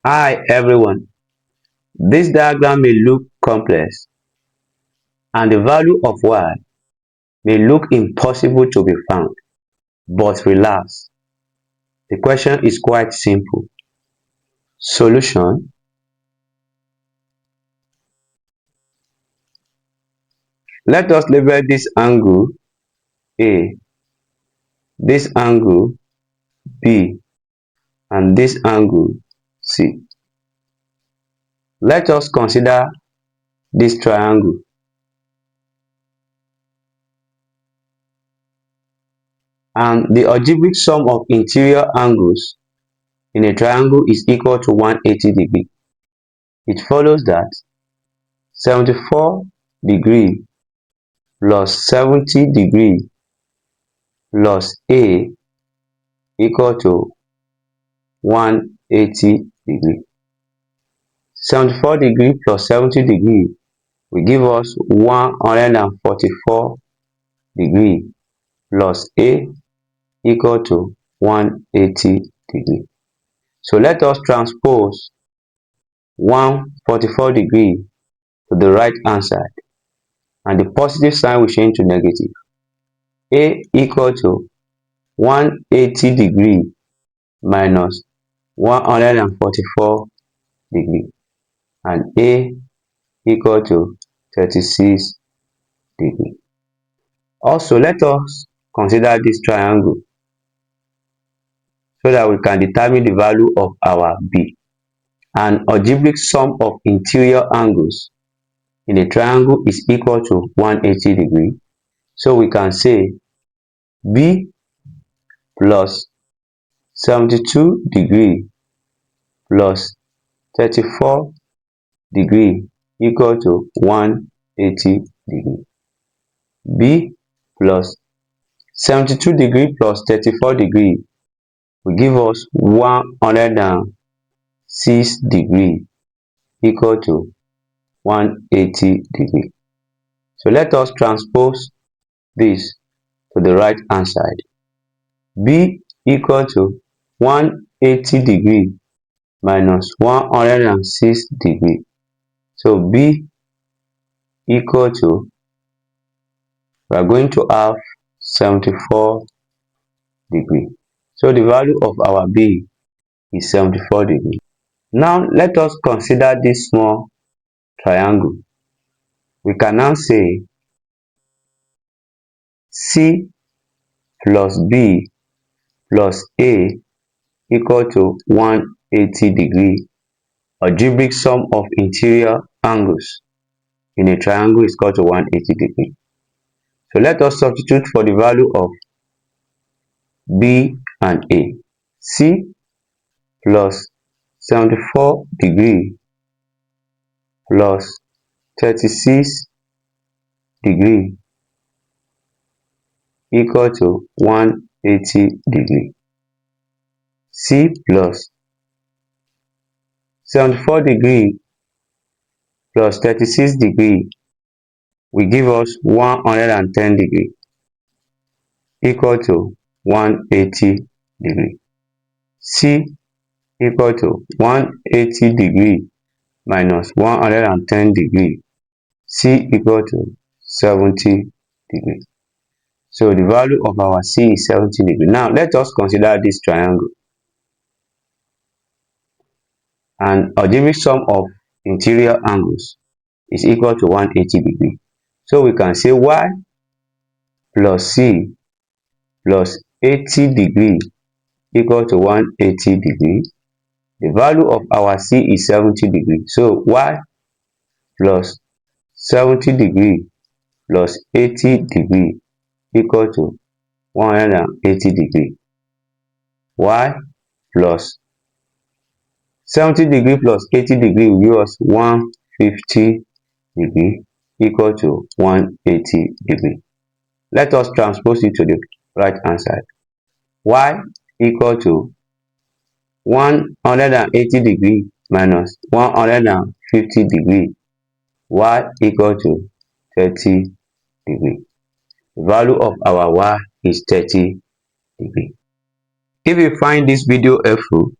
Hi everyone, this diagram may look complex and the value of y may look impossible to be found, but relax, the question is quite simple. Solution: let us label this angle A, this angle B, and this angle C. Let us consider this triangle. And the algebraic sum of interior angles in a triangle is equal to 180 degrees. It follows that 74 degrees plus 70 degrees plus A equal to 180 degrees. 74 degrees plus 70 degrees will give us 144 degrees plus A equal to 180 degrees. So let us transpose 144 degrees to the right hand side, and the positive sign will change to negative. A equal to 180 degrees minus 144 degrees, and A equal to 36 degrees. Also, let us consider this triangle so that we can determine the value of our B. An algebraic sum of interior angles in a triangle is equal to 180 degrees. So we can say B plus 72 degrees plus 34 degrees equal to 180 degrees. B plus 72 degrees plus 34 degrees will give us 106 degrees equal to 180 degrees. So let us transpose this to the right hand side. B equal to 180 degrees minus 106 degrees. So B equal to, we are going to have 74 degrees. So the value of our B is 74 degrees. Now let us consider this small triangle. We can now say C plus B plus A equal to 180 degrees. Algebraic sum of interior angles in a triangle is equal to 180 degrees. So let us substitute for the value of B and A. C plus 74 degrees plus 36 degrees equal to 180 degrees. C plus 74 degrees plus 36 degrees will give us 110 degrees equal to 180 degrees. C equal to 180 degrees minus 110 degrees. C equal to 70 degrees. So the value of our C is 70 degrees. Now let us consider this triangle. And algebraic sum of interior angles is equal to 180 degrees. So we can say Y plus C plus 80 degrees equal to 180 degrees. The value of our C is 70 degrees. So Y plus 70 degrees plus 80 degrees equal to 180 degrees. Y plus 70 degrees plus 80 degrees will give us 150 degrees equal to 180 degrees. Let us transpose it to the right hand side. Y equal to 180 degrees minus 150 degrees. Y equal to 30 degrees. The value of our Y is 30 degrees. If you find this video helpful,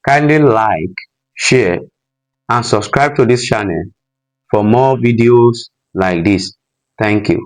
kindly like, share and subscribe to this channel for more videos like this. Thank you.